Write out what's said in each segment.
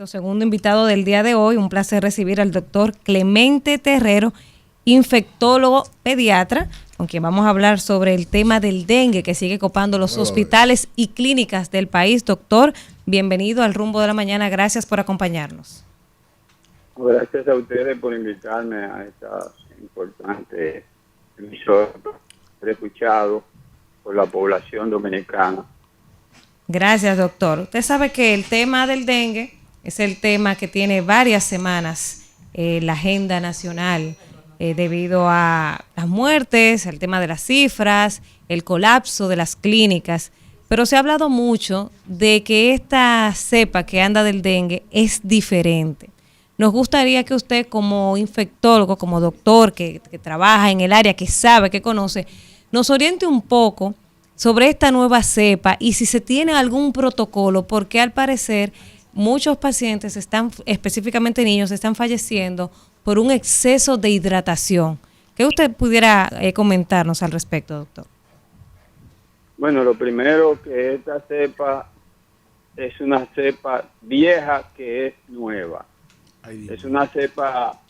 nuestro segundo invitado del día de hoy. Un placer recibir al doctor Clemente Terrero, infectólogo pediatra, con quien vamos a hablar sobre el tema del dengue que sigue copando los hospitales y clínicas del país. Doctor, bienvenido al Rumbo de la Mañana. Gracias por acompañarnos. Gracias a ustedes por invitarme a esta importante emisora, escuchado por la población dominicana. Gracias, doctor. Usted sabe que el tema del dengue es el tema que tiene varias semanas la agenda nacional debido a las muertes, el tema de las cifras, el colapso de las clínicas. Pero se ha hablado mucho de que esta cepa que anda del dengue es diferente. Nos gustaría que usted, como infectólogo, como doctor que trabaja en el área, que sabe, que conoce, nos oriente un poco sobre esta nueva cepa y si se tiene algún protocolo, porque al parecer muchos pacientes específicamente niños, están falleciendo por un exceso de hidratación. ¿Qué usted pudiera comentarnos al respecto, doctor? Bueno, lo primero, que esta cepa es una cepa vieja que es nueva. Es una cepa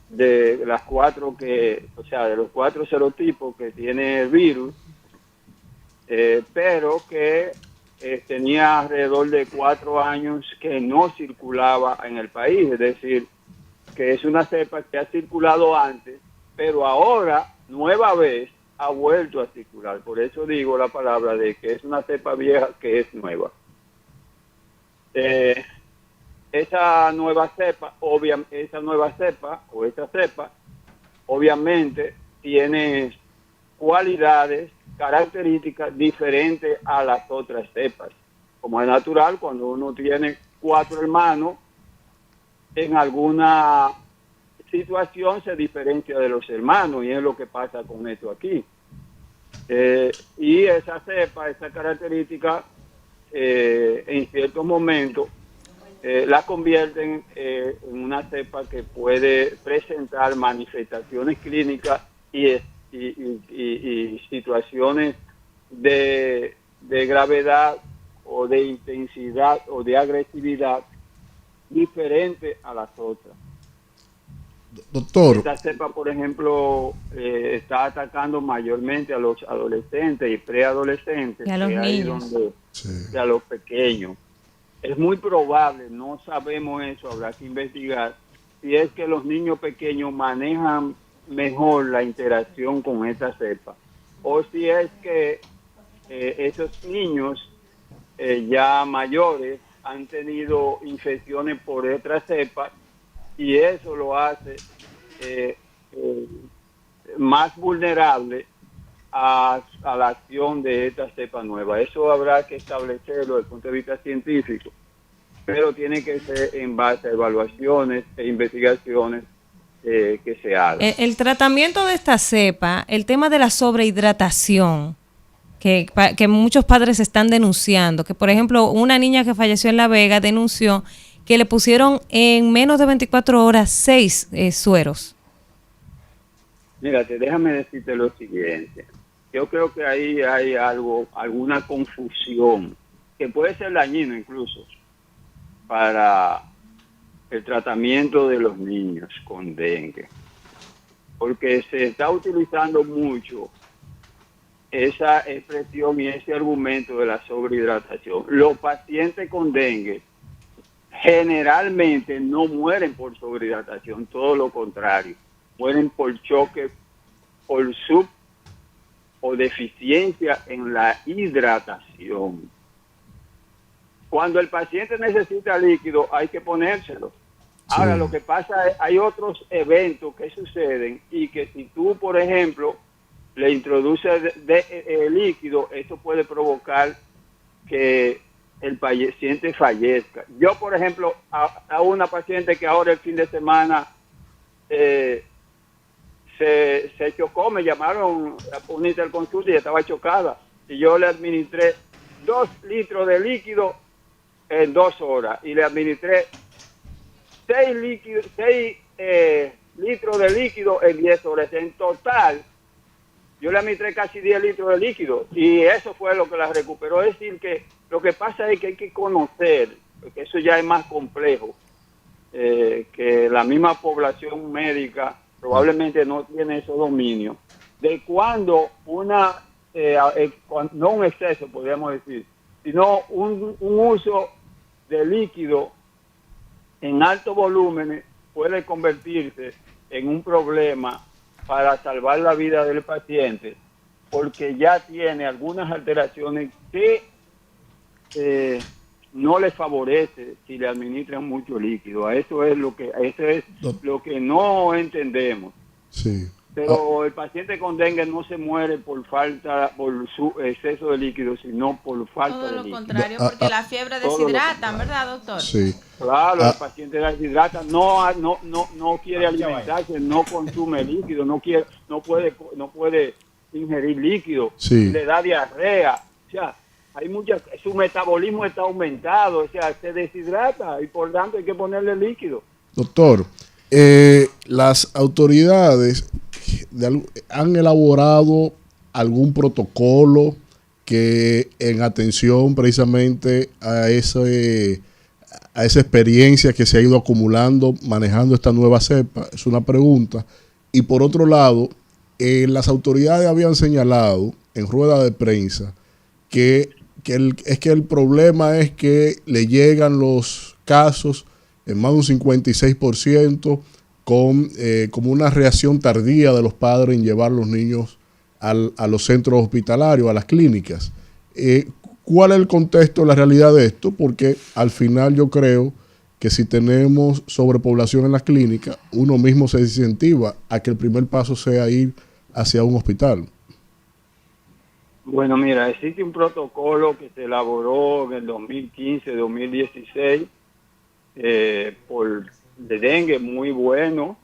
de las de los 4 serotipos que tiene el virus, pero que tenía alrededor de 4 años que no circulaba en el país. Es decir, que es una cepa que ha circulado antes, pero ahora, nueva vez, ha vuelto a circular. Por eso digo la palabra de que es una cepa vieja que es nueva. Esa nueva cepa, obviamente tiene cualidades, características diferentes a las otras cepas. Como es natural, cuando uno tiene 4 hermanos, en alguna situación se diferencia de los hermanos, y es lo que pasa con esto aquí. Y esa cepa, esa característica, en ciertos momentos, la convierten en una cepa que puede presentar manifestaciones clínicas y situaciones de gravedad o de intensidad o de agresividad diferente a las otras. Doctor. Esta cepa, por ejemplo, está atacando mayormente a los adolescentes y preadolescentes, y a los niños, y a los pequeños. Es muy probable, no sabemos eso, habrá que investigar, si es que los niños pequeños manejan mejor la interacción con esta cepa, o si es que esos niños ya mayores han tenido infecciones por otra cepa y eso lo hace más vulnerable a la acción de esta cepa nueva. Eso habrá que establecerlo desde el punto de vista científico, pero tiene que ser en base a evaluaciones e investigaciones que se hagan. El tratamiento de esta cepa, el tema de la sobrehidratación, que muchos padres están denunciando, que por ejemplo una niña que falleció en La Vega denunció que le pusieron en menos de 24 horas 6 sueros. Mírate, déjame decirte lo siguiente. Yo creo que ahí hay alguna confusión, que puede ser dañino incluso para el tratamiento de los niños con dengue, porque se está utilizando mucho esa expresión y ese argumento de la sobrehidratación. Los pacientes con dengue generalmente no mueren por sobrehidratación, todo lo contrario, mueren por choque, por o deficiencia en la hidratación. Cuando el paciente necesita líquido, hay que ponérselo. Ahora, lo que pasa es, hay otros eventos que suceden y que si tú, por ejemplo, le introduces líquido, eso puede provocar que el paciente fallezca. Yo, por ejemplo, a una paciente que ahora el fin de semana se chocó, me llamaron a una interconsulta y estaba chocada. Y yo le administré 2 litros de líquido en 2 horas y le administré 6 litros de líquido en 10 horas. En total, yo le administré casi 10 litros de líquido y eso fue lo que la recuperó. Es decir, que lo que pasa es que hay que conocer porque eso ya es más complejo, que la misma población médica probablemente no tiene esos dominios, de cuando no un exceso, podríamos decir, sino un uso de líquido en altos volúmenes puede convertirse en un problema para salvar la vida del paciente, porque ya tiene algunas alteraciones que no le favorece si le administran mucho líquido. Eso es lo que no entendemos. Sí. Pero el paciente con dengue no se muere por su exceso de líquido, sino por falta de líquido. Todo lo contrario, porque la fiebre deshidrata, ¿verdad, doctor? Sí. Claro, el paciente deshidrata, no quiere alimentarse, no consume líquido, no puede ingerir líquido, Sí. le da diarrea, o sea, su metabolismo está aumentado, o sea, se deshidrata y por tanto hay que ponerle líquido. Doctor, las autoridades han elaborado algún protocolo que en atención precisamente a esa experiencia que se ha ido acumulando manejando esta nueva cepa. Es una pregunta. Y por otro lado, las autoridades habían señalado en rueda de prensa que el problema es que le llegan los casos en más de un 56% como una reacción tardía de los padres en llevar a los niños a los centros hospitalarios, a las clínicas. ¿Cuál es el contexto, la realidad de esto? Porque al final yo creo que si tenemos sobrepoblación en las clínicas, uno mismo se incentiva a que el primer paso sea ir hacia un hospital. Bueno, mira, existe un protocolo que se elaboró en el 2015-2016 de dengue muy bueno,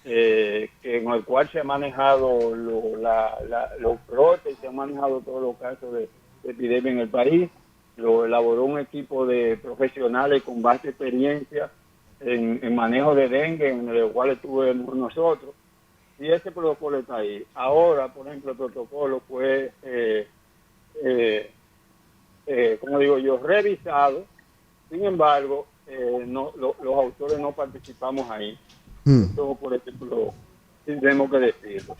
en el cual se ha manejado los brotes, se han manejado todos los casos de epidemia en el país. Lo elaboró un equipo de profesionales con vasta experiencia en manejo de dengue, en el cual estuvimos nosotros. Y ese protocolo está ahí. Ahora, por ejemplo, el protocolo fue, como digo yo, revisado. Sin embargo, los autores no participamos ahí. Eso, por ejemplo, tenemos que decirlo.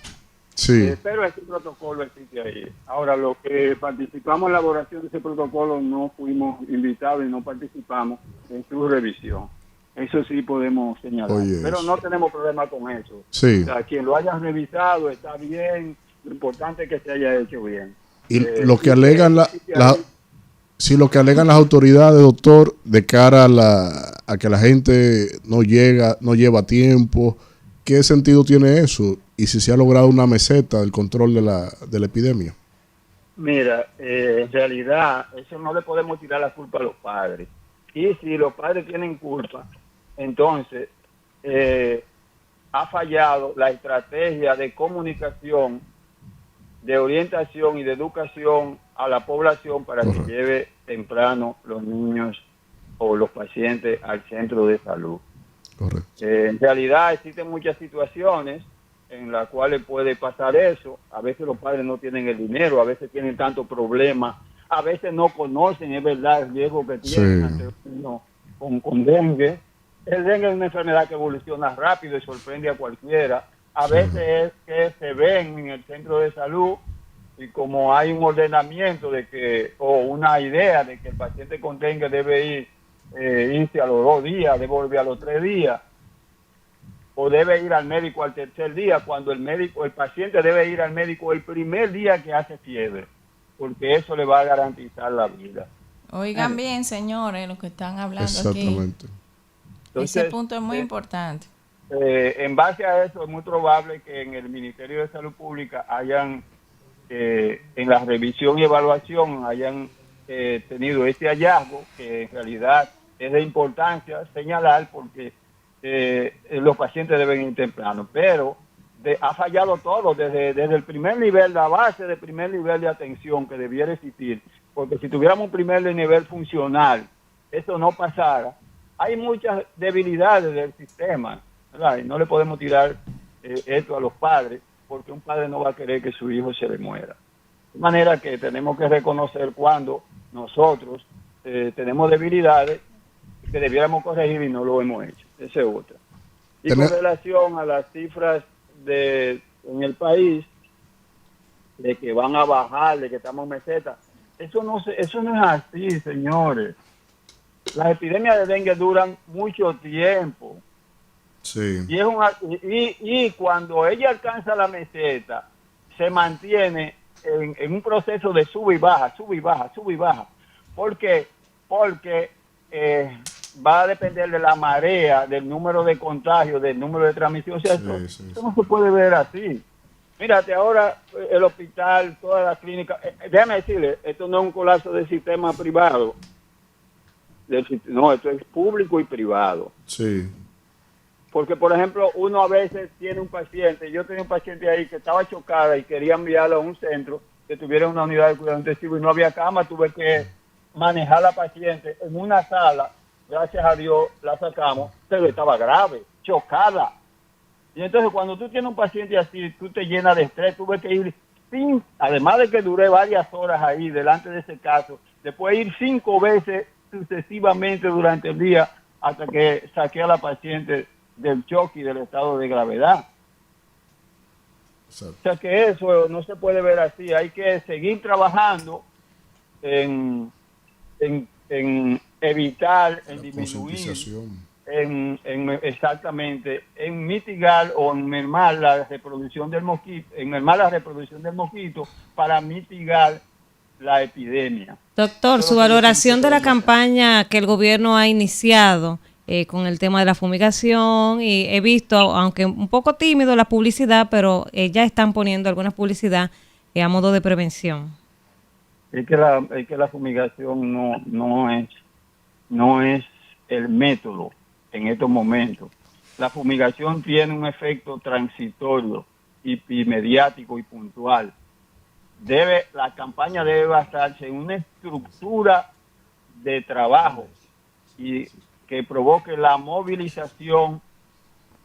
Sí. Pero ese protocolo existe ahí. Ahora, los que participamos en la elaboración de ese protocolo no fuimos invitados y no participamos en su revisión. Eso sí podemos señalar. Pero no tenemos problema con eso. Sí. O sea, quien lo haya revisado está bien. Lo importante es que se haya hecho bien. Y lo que alegan lo que alegan las autoridades, doctor, de cara a que la gente no lleva tiempo, ¿qué sentido tiene eso? Y si se ha logrado una meseta del control de la epidemia. Mira, en realidad eso no le podemos tirar la culpa a los padres. Y si los padres tienen culpa, entonces ha fallado la estrategia de comunicación, de orientación y de educación a la población para que lleve temprano los niños o los pacientes al centro de salud. Correcto. En realidad existen muchas situaciones en las cuales puede pasar eso. A veces los padres no tienen el dinero, a veces tienen tantos problemas, a veces no conocen, es verdad, el riesgo que tienen ante uno con dengue. El dengue es una enfermedad que evoluciona rápido y sorprende a cualquiera. A veces es que se ven en el centro de salud y como hay un ordenamiento o una idea de que el paciente con dengue debe irse a los 2 días, debe volver a los 3 días, o debe ir al médico al tercer día, cuando el paciente debe ir al médico el primer día que hace fiebre, porque eso le va a garantizar la vida. Oigan bien, señores, lo que están hablando Exactamente. aquí. Entonces, ese punto es muy importante. En base a eso es muy probable que en el Ministerio de Salud Pública hayan, en la revisión y evaluación, hayan tenido este hallazgo, que en realidad es de importancia señalar porque los pacientes deben ir temprano, pero ha fallado todo, desde el primer nivel, la base del primer nivel de atención que debiera existir, porque si tuviéramos un primer nivel funcional, eso no pasara. Hay muchas debilidades del sistema, ¿verdad? Y no le podemos tirar esto a los padres, porque un padre no va a querer que su hijo se le muera. De manera que tenemos que reconocer cuando nosotros tenemos debilidades que debiéramos corregir y no lo hemos hecho. Esa es otra. Y con relación a las cifras en el país, de que van a bajar, de que estamos en meseta, eso no es así, señores. Las epidemias de dengue duran mucho tiempo. Sí. Y cuando ella alcanza la meseta, se mantiene en un proceso de sube y baja, sube y baja, sube y baja. ¿Por qué? Porque va a depender de la marea, del número de contagios, del número de transmisión. O sea, esto no se puede ver así. Mírate, ahora el hospital, todas las clínicas, déjame decirle, esto no es un colapso del sistema privado. No, esto es público y privado. Sí. Porque, por ejemplo, uno a veces tiene un paciente, yo tenía un paciente ahí que estaba chocada y quería enviarlo a un centro que tuviera una unidad de cuidado intensivo y no había cama, tuve que manejar a la paciente en una sala, gracias a Dios la sacamos, pero estaba grave, chocada. Y entonces cuando tú tienes un paciente así, tú te llenas de estrés, tuve que ir, además de que duré varias horas ahí delante de ese caso, después ir 5 veces sucesivamente durante el día hasta que saqué a la paciente del choque y del estado de gravedad. Exacto. O sea que eso no se puede ver así, hay que seguir trabajando en evitar, en disminuir, exactamente, en mitigar o en mermar la reproducción del mosquito, para mitigar la epidemia. Doctor, su valoración de la campaña que el gobierno ha iniciado con el tema de la fumigación, y he visto, aunque un poco tímido la publicidad, pero ya están poniendo alguna publicidad a modo de prevención. Es que la fumigación no es el método en estos momentos. La fumigación tiene un efecto transitorio y mediático y puntual. La campaña debe basarse en una estructura de trabajo y que provoque la movilización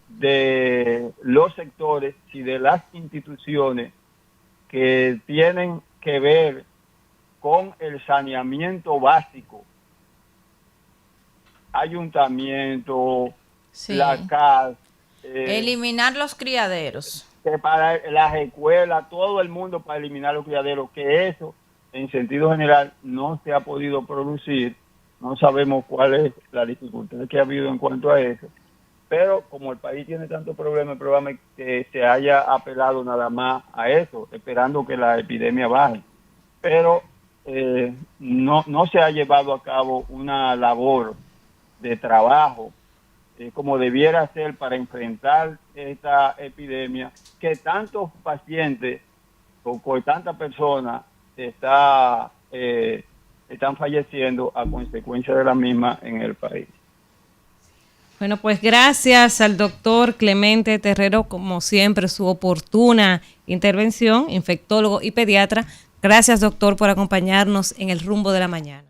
de los sectores y de las instituciones que tienen que ver con el saneamiento básico. Ayuntamiento, sí. La CAS. Eliminar los criaderos. Que para las escuelas, todo el mundo para eliminar los criaderos, que eso en sentido general no se ha podido producir. No sabemos cuál es la dificultad que ha habido en cuanto a eso. Pero como el país tiene tantos problemas, es probable que se haya apelado nada más a eso, esperando que la epidemia baje. Pero no se ha llevado a cabo una labor de trabajo como debiera ser para enfrentar esta epidemia, que tantos pacientes o tantas personas están falleciendo a consecuencia de la misma en el país. Bueno, pues gracias al doctor Clemente Terrero, como siempre, su oportuna intervención, infectólogo y pediatra. Gracias, doctor, por acompañarnos en el Rumbo de la Mañana.